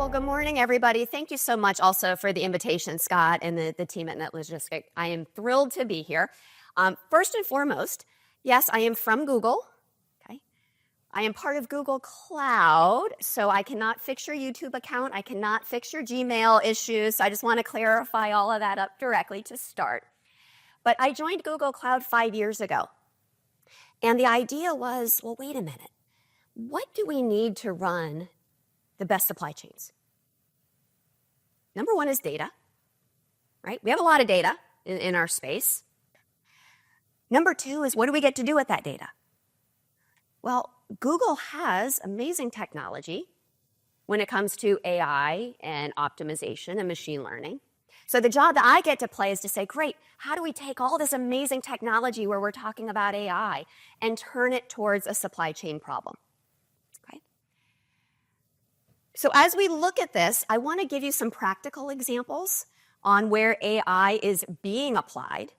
Well, good morning, everybody. Thank you so much also for the invitation, Scott, and the team at Netlogistik. I am thrilled to be here. First and foremost, yes, I am from Google. Okay, I am part of Google Cloud, so I cannot fix your YouTube account. I cannot fix your Gmail issues. So I just want to clarify all of that up directly to start. But I joined Google Cloud 5 years ago. And the idea was, well, wait a minute. What do we need to run the best supply chains? Number one is data, right? We have a lot of data in our space. Number two is, what do we get to do with that data? Well, Google has amazing technology when it comes to AI and optimization and machine learning. So the job that I get to play is to say, great, how do we take all this amazing technology where we're talking about AI and turn it towards a supply chain problem? So as we look at this, I want to give you some practical examples on where AI is being applied,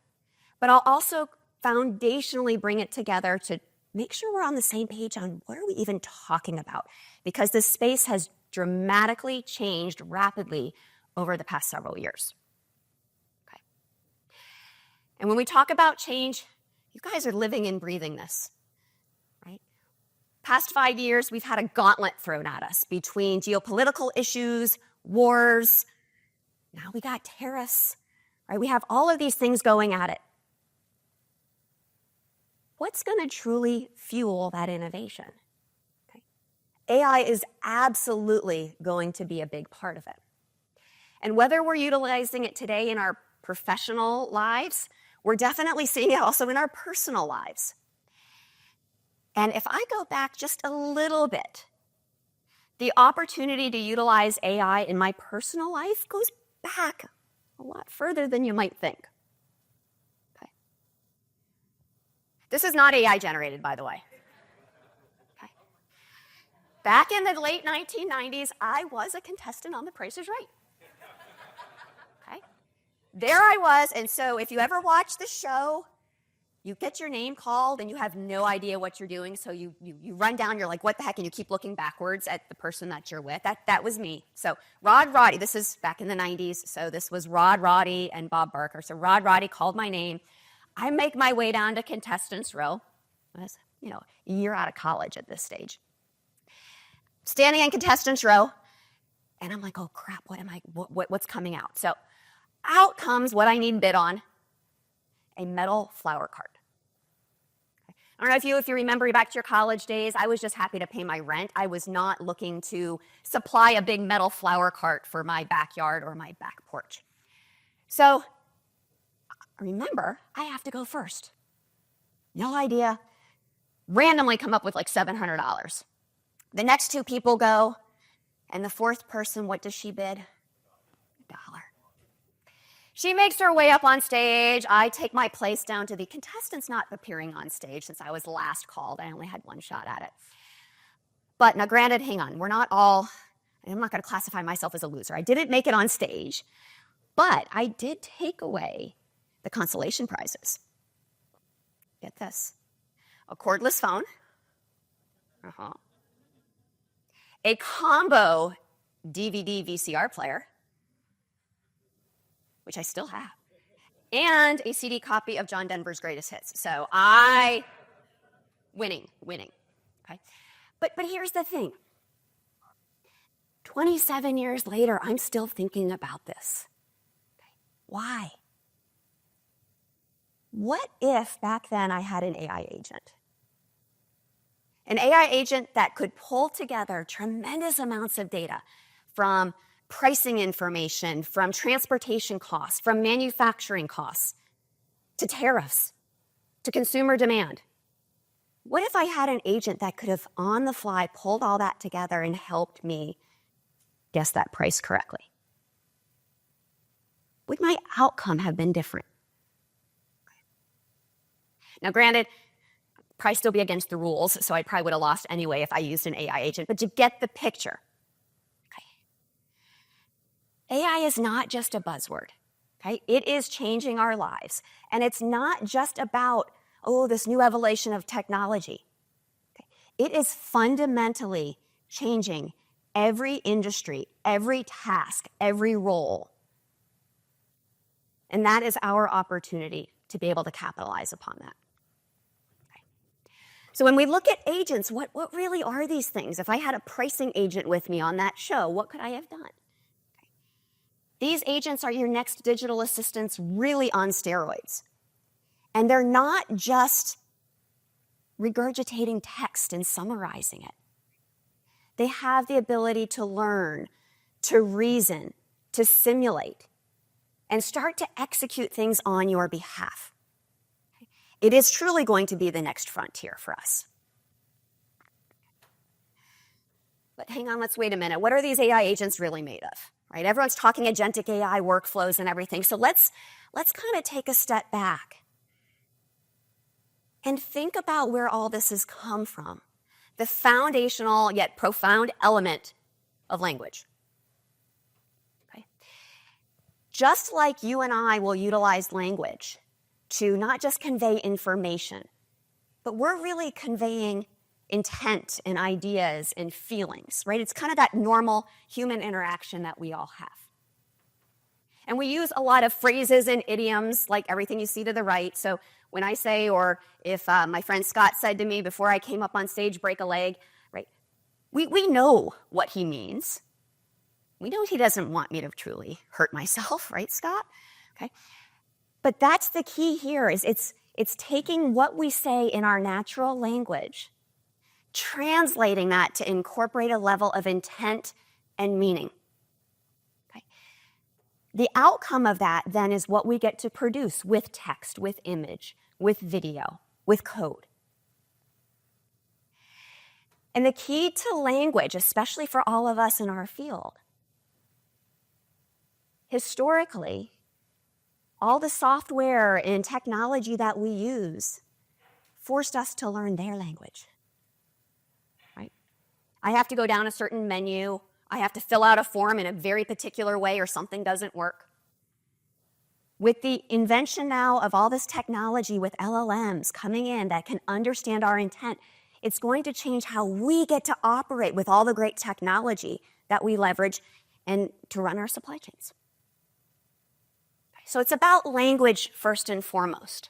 but I'll also foundationally bring it together to make sure we're on the same page on what are we even talking about, because this space has dramatically changed rapidly over the past several years. Okay. And when we talk about change, you guys are living and breathing this. Past 5 years, we've had a gauntlet thrown at us between geopolitical issues, wars. Now we got tariffs, right? We have all of these things going at it. What's going to truly fuel that innovation? Okay. AI is absolutely going to be a big part of it. And whether we're utilizing it today in our professional lives, we're definitely seeing it also in our personal lives. And if I go back just a little bit, the opportunity to utilize AI in my personal life goes back a lot further than you might think. Okay. This is not AI generated, by the way. Okay. Back in the late 1990s, I was a contestant on The Price is Right. Okay. There I was, and so if you ever watch the show, you get your name called and you have no idea what you're doing, so you run down, you're like, what the heck, and you keep looking backwards at the person that you're with. That was me. So Rod Roddy, this is back in the 90s, so this was Rod Roddy and Bob Barker. So Rod Roddy called my name. I make my way down to contestants row. I was, a year out of college at this stage. Standing in contestants row, and I'm like, oh crap, what's coming out? So out comes what I need bid on, a metal flower cart. I don't know if you remember back to your college days, I was just happy to pay my rent. I was not looking to supply a big metal flower cart for my backyard or my back porch. So remember, I have to go first. No idea. Randomly come up with like $700. The next two people go, and the fourth person, what does she bid? $1. She makes her way up on stage. I take my place down to the contestants not appearing on stage since I was last called. I only had one shot at it. But now granted, hang on, I'm not going to classify myself as a loser. I didn't make it on stage, but I did take away the consolation prizes. Get this. A cordless phone. A combo DVD VCR player, which I still have, and a CD copy of John Denver's Greatest Hits. So winning, okay? But here's the thing. 27 years later, I'm still thinking about this. Okay. Why? What if back then I had an AI agent? An AI agent that could pull together tremendous amounts of data from pricing information, from transportation costs, from manufacturing costs, to tariffs, to consumer demand. What if I had an agent that could have, on the fly, pulled all that together and helped me guess that price correctly? Would my outcome have been different? Now, granted, I'd probably still be against the rules, so I probably would have lost anyway if I used an AI agent, but you get the picture. AI is not just a buzzword, okay? It is changing our lives. And it's not just about, this new evolution of technology. Okay? It is fundamentally changing every industry, every task, every role. And that is our opportunity to be able to capitalize upon that. Okay. So when we look at agents, what really are these things? If I had a pricing agent with me on that show, what could I have done? Okay. These agents are your next digital assistants really on steroids. And they're not just regurgitating text and summarizing it. They have the ability to learn, to reason, to simulate, and start to execute things on your behalf. It is truly going to be the next frontier for us. But hang on, let's wait a minute. What are these AI agents really made of? Right? Everyone's talking agentic AI workflows and everything. So let's kind of take a step back and think about where all this has come from. The foundational yet profound element of language. Okay? Just like you and I will utilize language to not just convey information, but we're really conveying intent and ideas and feelings, right? It's kind of that normal human interaction that we all have. And we use a lot of phrases and idioms like everything you see to the right. So when I say, or if my friend Scott said to me before I came up on stage, break a leg, right? We know what he means. We know he doesn't want me to truly hurt myself, right, Scott? Okay. But that's the key here, is it's taking what we say in our natural language, translating that to incorporate a level of intent and meaning. Okay. The outcome of that then is what we get to produce with text, with image, with video, with code. And the key to language, especially for all of us in our field, historically, all the software and technology that we use forced us to learn their language. Right? I have to go down a certain menu. I have to fill out a form in a very particular way or something doesn't work. With the invention now of all this technology with LLMs coming in that can understand our intent, it's going to change how we get to operate with all the great technology that we leverage and to run our supply chains. So it's about language first and foremost.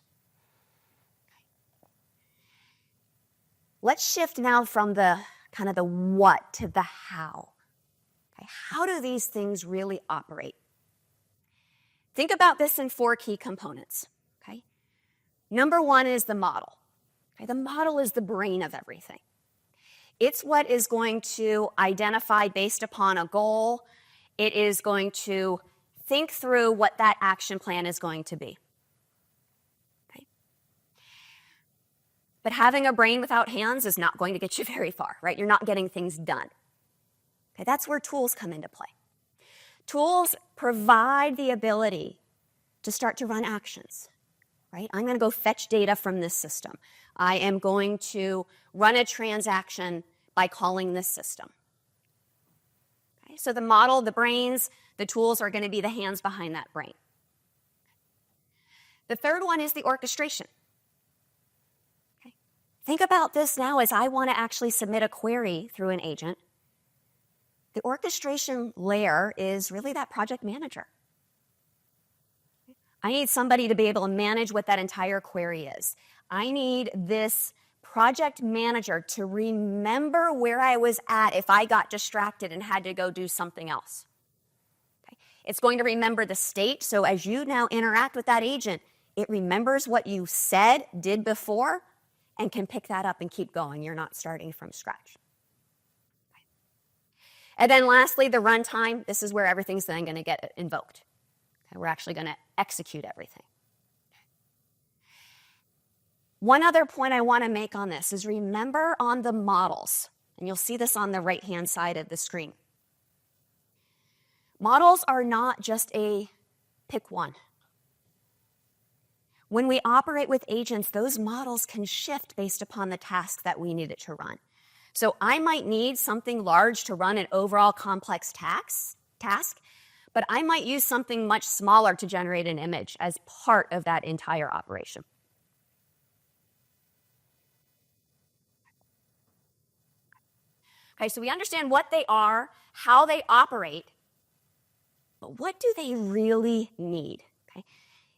Let's shift now from the kind of the what to the how. Okay, how do these things really operate? Think about this in 4 key components. Okay? Number 1 is the model. Okay, the model is the brain of everything. It's what is going to identify based upon a goal. It is going to think through what that action plan is going to be. Okay? But having a brain without hands is not going to get you very far, right? You're not getting things done. Okay, that's where tools come into play. Tools provide the ability to start to run actions, right? I'm going to go fetch data from this system. I am going to run a transaction by calling this system. Okay, so the model, the brains, the tools are going to be the hands behind that brain. The third one is the orchestration. Okay. Think about this now as I want to actually submit a query through an agent. The orchestration layer is really that project manager. I need somebody to be able to manage what that entire query is. I need this project manager to remember where I was at if I got distracted and had to go do something else. Okay. It's going to remember the state, so as you now interact with that agent, it remembers what you said, did before, and can pick that up and keep going. You're not starting from scratch. And then lastly, the runtime. This is where everything's then going to get invoked. Okay, we're actually going to execute everything. One other point I want to make on this is remember on the models, and you'll see this on the right-hand side of the screen. Models are not just a pick one. When we operate with agents, those models can shift based upon the task that we need it to run. So I might need something large to run an overall complex task, but I might use something much smaller to generate an image as part of that entire operation. Okay, so we understand what they are, how they operate, but what do they really need? Okay?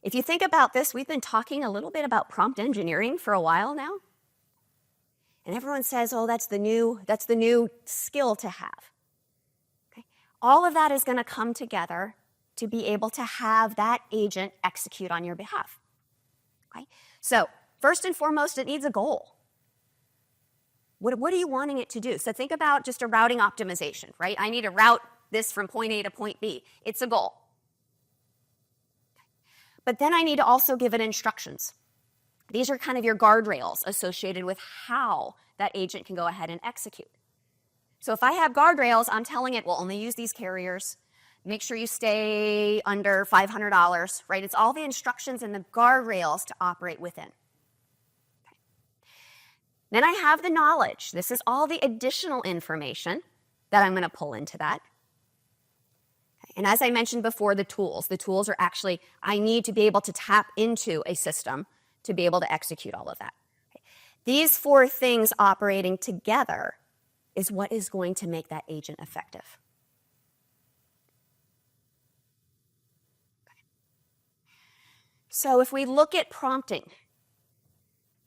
If you think about this, we've been talking a little bit about prompt engineering for a while now. And everyone says, oh, that's the new skill to have. Okay? All of that is going to come together to be able to have that agent execute on your behalf. Okay? So first and foremost, it needs a goal. What are you wanting it to do? So think about just a routing optimization, right? I need to route this from point A to point B. It's a goal. But then I need to also give it instructions. These are kind of your guardrails associated with how that agent can go ahead and execute. So if I have guardrails, I'm telling it, well, only use these carriers. Make sure you stay under $500, right? It's all the instructions and the guardrails to operate within. Okay. Then I have the knowledge. This is all the additional information that I'm going to pull into that. Okay. And as I mentioned before, the tools are actually, I need to be able to tap into a system to be able to execute all of that. Okay. These four things operating together is what is going to make that agent effective. Okay. So if we look at prompting,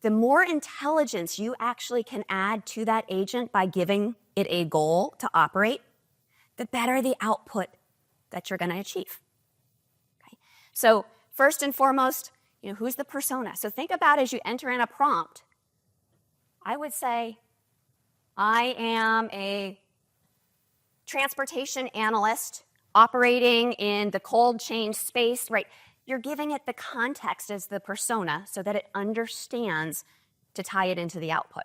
the more intelligence you actually can add to that agent by giving it a goal to operate, the better the output that you're going to achieve. Okay. So first and foremost, who's the persona? So think about as you enter in a prompt, I would say, I am a transportation analyst operating in the cold chain space, right? You're giving it the context as the persona so that it understands to tie it into the output.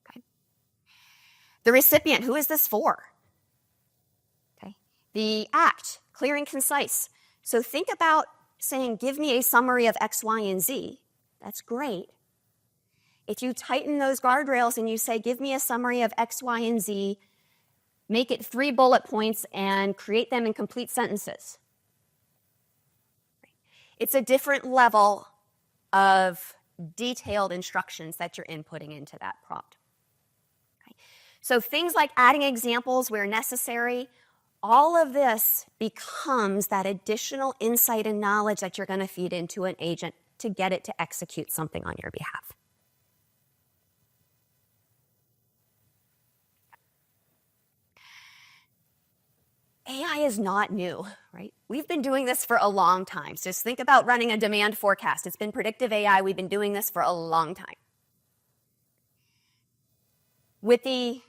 Okay. The recipient, who is this for? Okay. The act, clear and concise. So think about saying, give me a summary of X, Y, and Z. That's great. If you tighten those guardrails and you say, give me a summary of X, Y, and Z, make it 3 bullet points and create them in complete sentences. It's a different level of detailed instructions that you're inputting into that prompt. Okay. So things like adding examples where necessary, all of this becomes that additional insight and knowledge that you're going to feed into an agent to get it to execute something on your behalf. AI is not new, right? We've been doing this for a long time. So just think about running a demand forecast. It's been predictive AI. We've been doing this for a long time. With the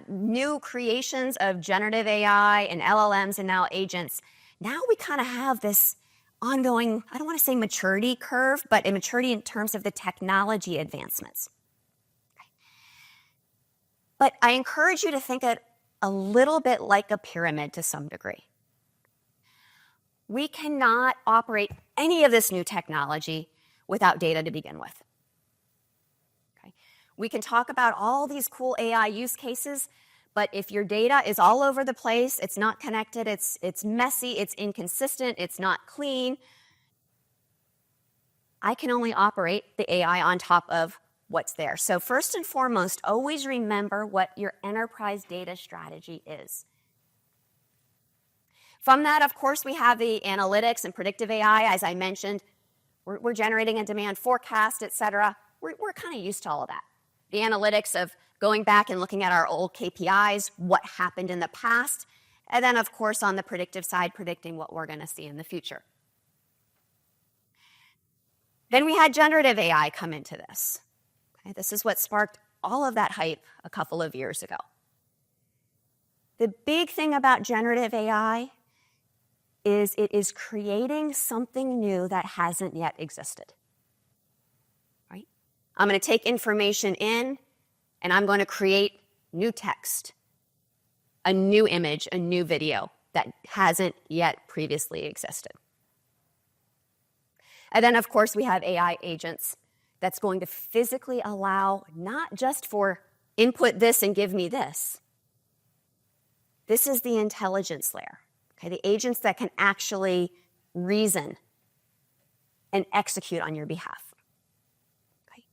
new creations of generative AI and LLMs and now agents, now we kind of have this ongoing, I don't want to say maturity curve, but a maturity in terms of the technology advancements. Okay. But I encourage you to think it a little bit like a pyramid to some degree. We cannot operate any of this new technology without data to begin with. Okay. We can talk about all these cool AI use cases, but if your data is all over the place, it's not connected, it's messy, it's inconsistent, it's not clean, I can only operate the AI on top of what's there. So first and foremost, always remember what your enterprise data strategy is. From that, of course, we have the analytics and predictive AI. As I mentioned, we're generating a demand forecast, et cetera. We're kind of used to all of that. The analytics of going back and looking at our old KPIs, what happened in the past, and then, of course, on the predictive side, predicting what we're going to see in the future. Then we had generative AI come into this. Okay, this is what sparked all of that hype a couple of years ago. The big thing about generative AI is it is creating something new that hasn't yet existed. Right? I'm going to take information in, and I'm going to create new text, a new image, a new video that hasn't yet previously existed. And then, of course, we have AI agents that's going to physically allow not just for input this and give me this. This is the intelligence layer. Okay, the agents that can actually reason and execute on your behalf. Okay.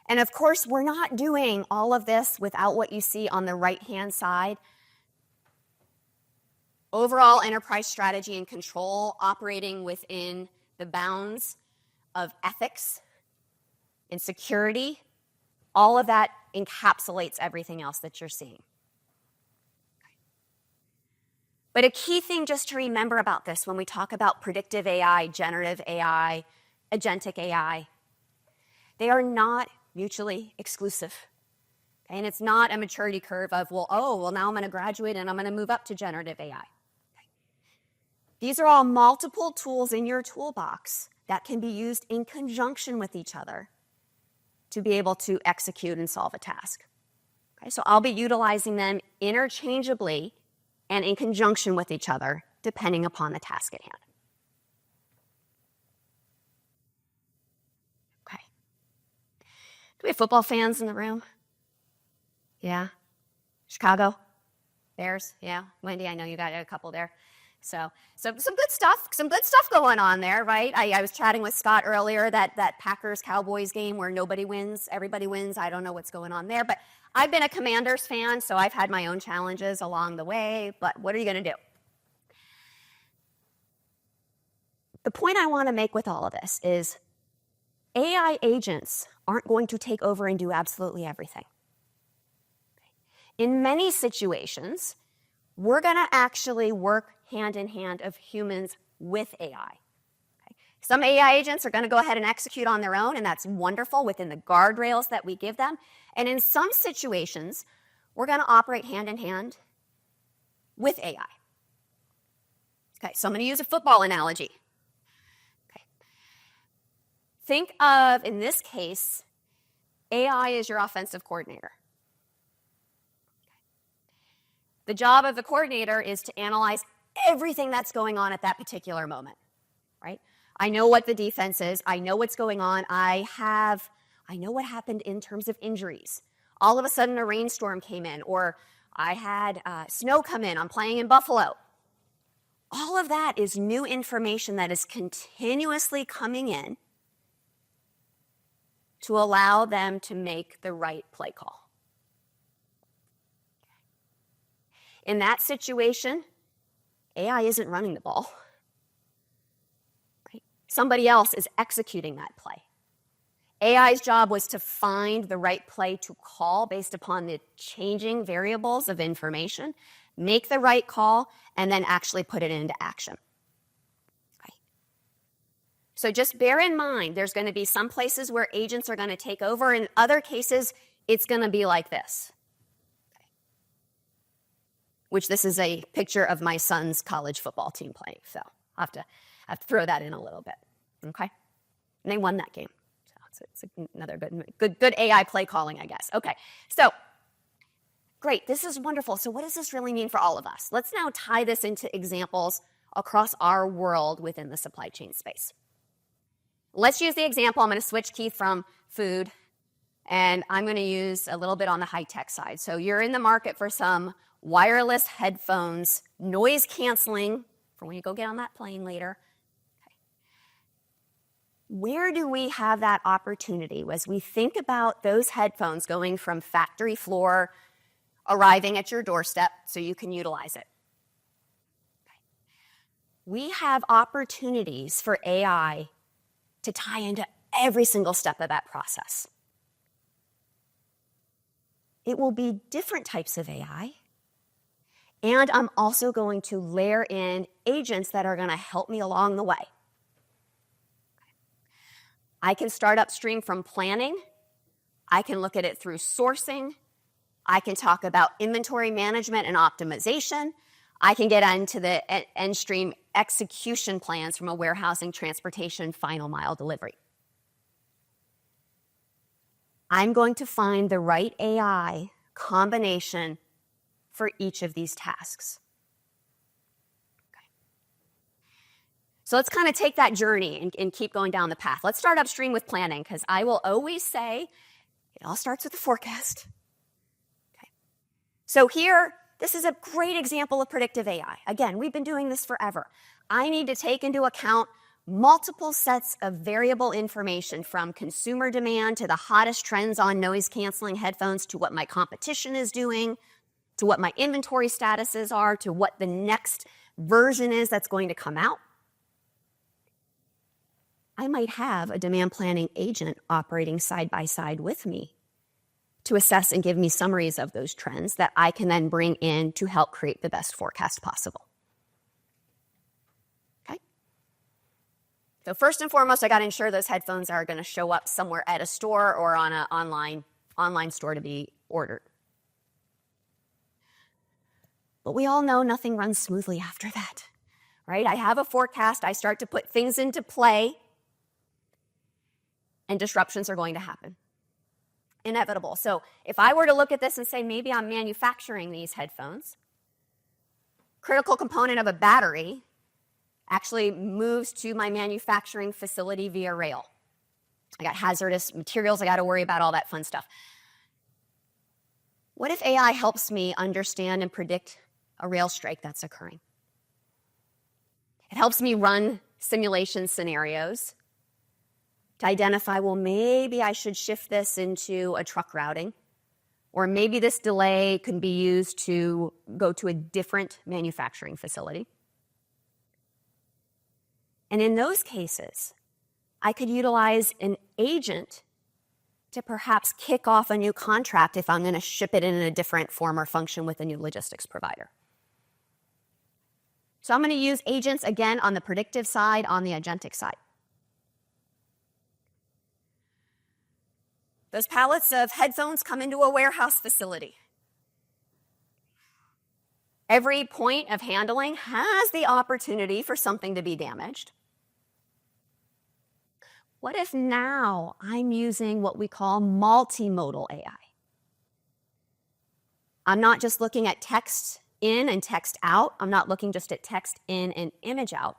And of course, we're not doing all of this without what you see on the right-hand side. Overall enterprise strategy and control operating within the bounds of ethics and security. All of that encapsulates everything else that you're seeing. But a key thing just to remember about this when we talk about predictive AI, generative AI, agentic AI, they are not mutually exclusive. Okay? And it's not a maturity curve of, now I'm going to graduate and I'm going to move up to generative AI. Okay? These are all multiple tools in your toolbox that can be used in conjunction with each other to be able to execute and solve a task. Okay? So I'll be utilizing them interchangeably and in conjunction with each other, depending upon the task at hand. Okay. Do we have football fans in the room? Yeah? Chicago? Bears? Yeah? Wendy, I know you got a couple there. So some good stuff going on there, right? I was chatting with Scott earlier, that Packers-Cowboys game where nobody wins, everybody wins. I don't know what's going on there, but I've been a Commanders fan, so I've had my own challenges along the way, but what are you going to do? The point I want to make with all of this is AI agents aren't going to take over and do absolutely everything. In many situations, we're going to actually work hand in hand of humans with AI. Okay? Some AI agents are going to go ahead and execute on their own, and that's wonderful within the guardrails that we give them. And in some situations, we're going to operate hand in hand with AI. Okay, so I'm going to use a football analogy. Okay. Think of, in this case, AI is your offensive coordinator. The job of the coordinator is to analyze everything that's going on at that particular moment, right? I know what the defense is. I know what's going on. I know what happened in terms of injuries. All of a sudden, a rainstorm came in, or I had snow come in. I'm playing in Buffalo. All of that is new information that is continuously coming in to allow them to make the right play call. In that situation, AI isn't running the ball. Right? Somebody else is executing that play. AI's job was to find the right play to call based upon the changing variables of information, make the right call, and then actually put it into action. Right? So just bear in mind, there's going to be some places where agents are going to take over. In other cases, it's going to be like this. Which this is a picture of my son's college football team playing. So I have to throw that in a little bit, okay? And they won that game. So it's another good AI play calling, I guess. Okay, so great, this is wonderful. So what does this really mean for all of us? Let's now tie this into examples across our world within the supply chain space. Let's use the example. I'm going to switch, Keith, from food, and I'm going to use a little bit on the high-tech side. So you're in the market for some wireless headphones, noise canceling, for when you go get on that plane later. Okay. Where do we have that opportunity as we think about those headphones going from factory floor, arriving at your doorstep so you can utilize it? Okay. We have opportunities for AI to tie into every single step of that process. It will be different types of AI. And I'm also going to layer in agents that are going to help me along the way. I can start upstream from planning. I can look at it through sourcing. I can talk about inventory management and optimization. I can get into the end stream execution plans from a warehousing, transportation, final mile delivery. I'm going to find the right AI combination for each of these tasks. Okay. So let's kind of take that journey and keep going down the path. Let's start upstream with planning, because I will always say it all starts with the forecast. Okay. So here, this is a great example of predictive AI. Again, we've been doing this forever. I need to take into account multiple sets of variable information from consumer demand to the hottest trends on noise-canceling headphones to what my competition is doing, to what my inventory statuses are, to what the next version is that's going to come out. I might have a demand planning agent operating side by side with me to assess and give me summaries of those trends that I can then bring in to help create the best forecast possible. Okay? So first and foremost, I got to ensure those headphones are going to show up somewhere at a store or on an online store to be ordered. But we all know nothing runs smoothly after that, right? I have a forecast, I start to put things into play, and disruptions are going to happen. Inevitable. So if I were to look at this and say, maybe I'm manufacturing these headphones, critical component of a battery actually moves to my manufacturing facility via rail. I got hazardous materials, I got to worry about all that fun stuff. What if AI helps me understand and predict a rail strike that's occurring? It helps me run simulation scenarios to identify, well, maybe I should shift this into a truck routing, or maybe this delay can be used to go to a different manufacturing facility. And in those cases, I could utilize an agent to perhaps kick off a new contract if I'm going to ship it in a different form or function with a new logistics provider. So I'm going to use agents, again, on the predictive side, on the agentic side. Those pallets of headphones come into a warehouse facility. Every point of handling has the opportunity for something to be damaged. What if now I'm using what we call multimodal AI? I'm not just looking at text in and text out. I'm not looking just at text in and image out.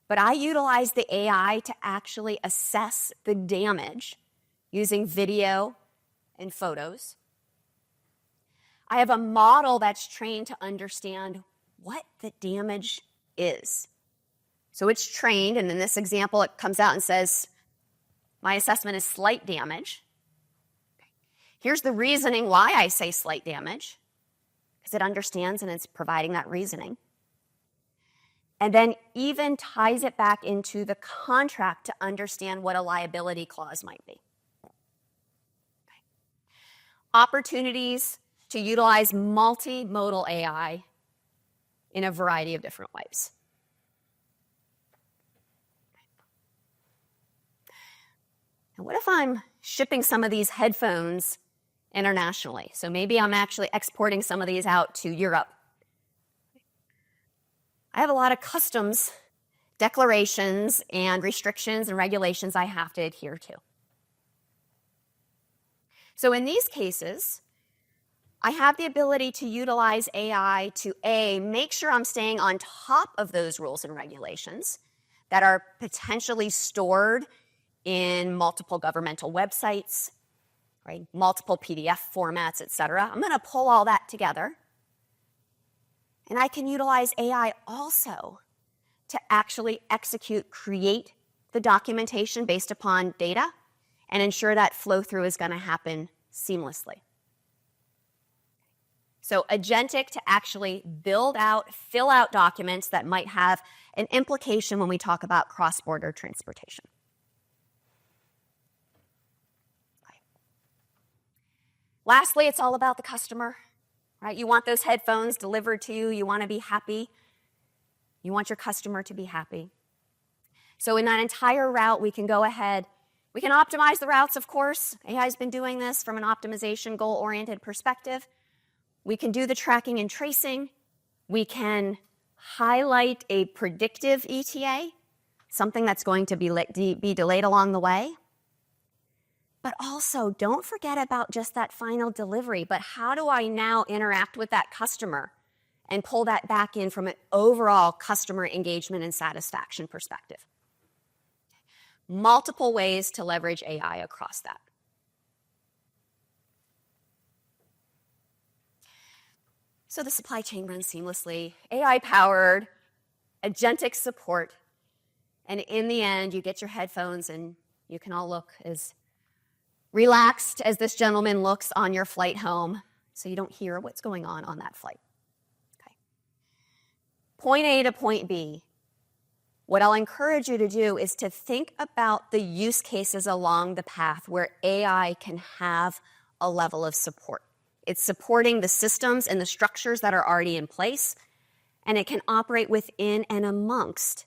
But I utilize the AI to actually assess the damage using video and photos. I have a model that's trained to understand what the damage is. So it's trained, and in this example, it comes out and says, my assessment is slight damage. Here's the reasoning why I say slight damage, because it understands and it's providing that reasoning. And then even ties it back into the contract to understand what a liability clause might be. Opportunities to utilize multimodal AI in a variety of different ways. And what if I'm shipping some of these headphones internationally? So maybe I'm actually exporting some of these out to Europe. I have a lot of customs declarations and restrictions and regulations I have to adhere to. So in these cases, I have the ability to utilize AI to A, make sure I'm staying on top of those rules and regulations that are potentially stored in multiple governmental websites, right? Multiple PDF formats, et cetera. I'm going to pull all that together. And I can utilize AI also to actually create the documentation based upon data and ensure that flow through is going to happen seamlessly. So agentic to actually build out, fill out documents that might have an implication when we talk about cross-border transportation. Lastly, it's all about the customer, right? You want those headphones delivered to you. You want to be happy. You want your customer to be happy. So in that entire route, we can go ahead. We can optimize the routes, of course. AI has been doing this from an optimization goal-oriented perspective. We can do the tracking and tracing. We can highlight a predictive ETA, something that's going to be delayed along the way. But also, don't forget about just that final delivery, but how do I now interact with that customer and pull that back in from an overall customer engagement and satisfaction perspective? Multiple ways to leverage AI across that. So the supply chain runs seamlessly, AI-powered, agentic support. And in the end, you get your headphones and you can all look as relaxed as this gentleman looks on your flight home, so you don't hear what's going on that flight. Okay. Point A to point B. What I'll encourage you to do is to think about the use cases along the path where AI can have a level of support. It's supporting the systems and the structures that are already in place, and it can operate within and amongst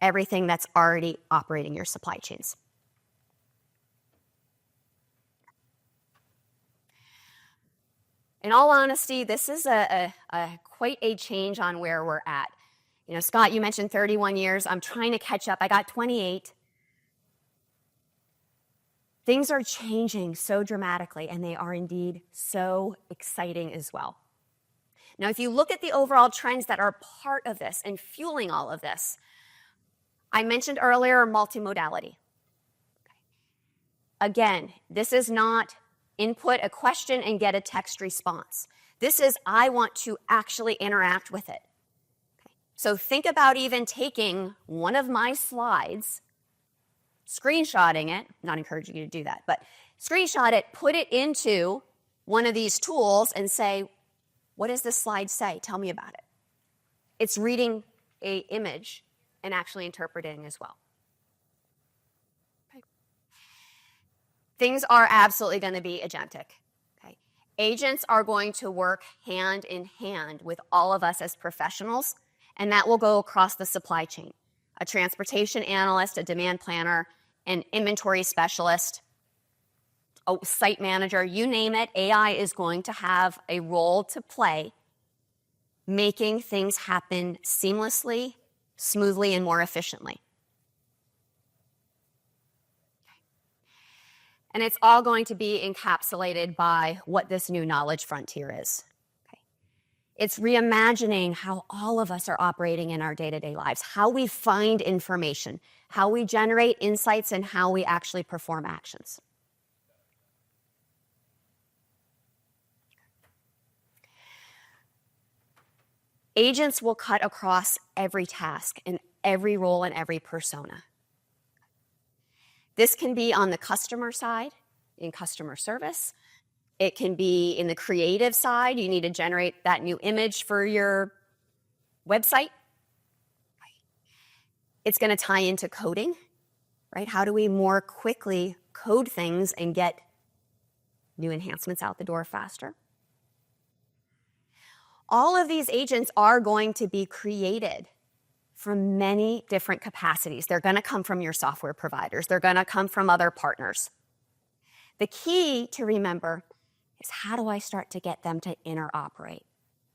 everything that's already operating your supply chains. In all honesty, this is quite a change on where we're at. You know, Scott, you mentioned 31 years. I'm trying to catch up. I got 28. Things are changing so dramatically, and they are indeed so exciting as well. Now, if you look at the overall trends that are part of this and fueling all of this, I mentioned earlier multimodality. Again, this is not input a question and get a text response. This is, I want to actually interact with it. Okay. So think about even taking one of my slides, screenshotting it, not encouraging you to do that, but screenshot it, put it into one of these tools and say, what does this slide say? Tell me about it. It's reading an image and actually interpreting as well. Things are absolutely going to be agentic. Okay? Agents are going to work hand in hand with all of us as professionals, and that will go across the supply chain. A transportation analyst, a demand planner, an inventory specialist, a site manager, you name it, AI is going to have a role to play making things happen seamlessly, smoothly, and more efficiently. And it's all going to be encapsulated by what this new knowledge frontier is. Okay. It's reimagining how all of us are operating in our day-to-day lives, how we find information, how we generate insights, and how we actually perform actions. Agents will cut across every task and every role and every persona. This can be on the customer side, in customer service. It can be in the creative side. You need to generate that new image for your website. It's going to tie into coding, right? How do we more quickly code things and get new enhancements out the door faster? All of these agents are going to be created from many different capacities. They're going to come from your software providers. They're going to come from other partners. The key to remember is, how do I start to get them to interoperate?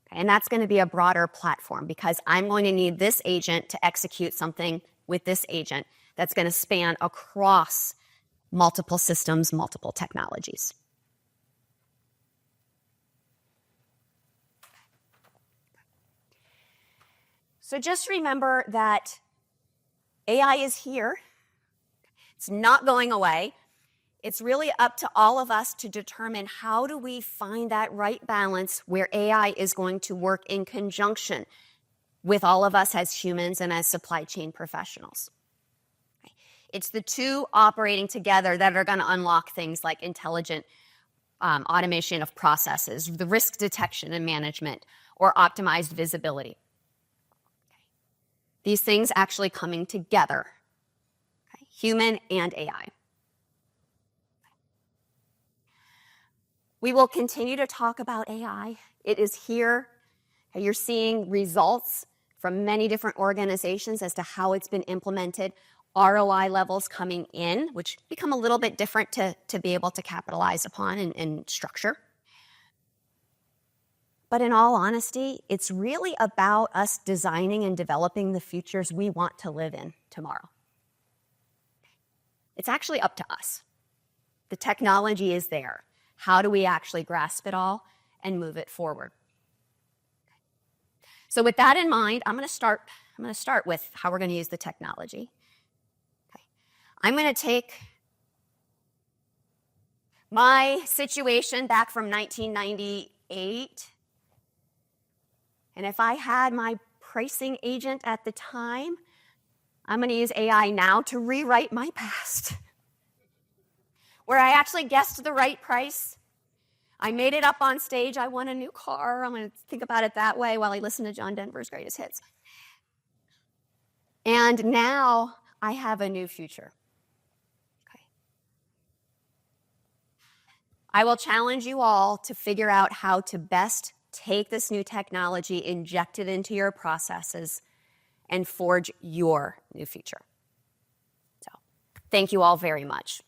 Okay, and that's going to be a broader platform, because I'm going to need this agent to execute something with this agent that's going to span across multiple systems, multiple technologies. So just remember that AI is here. It's not going away. It's really up to all of us to determine, how do we find that right balance where AI is going to work in conjunction with all of us as humans and as supply chain professionals. Okay. It's the two operating together that are going to unlock things like intelligent automation of processes, the risk detection and management, or optimized visibility. These things actually coming together, okay? Human and AI. We will continue to talk about AI. It is here. You're seeing results from many different organizations as to how it's been implemented, ROI levels coming in, which become a little bit different to be able to capitalize upon and structure. But in all honesty, it's really about us designing and developing the futures we want to live in tomorrow. It's actually up to us. The technology is there. How do we actually grasp it all and move it forward? So with that in mind, I'm going to start with how we're going to use the technology. Okay. I'm going to take my situation back from 1998. And if I had my pricing agent at the time, I'm going to use AI now to rewrite my past, where I actually guessed the right price. I made it up on stage. I won a new car. I'm going to think about it that way while I listen to John Denver's greatest hits. And now I have a new future. Okay. I will challenge you all to figure out how to best take this new technology, inject it into your processes, and forge your new future. So, thank you all very much.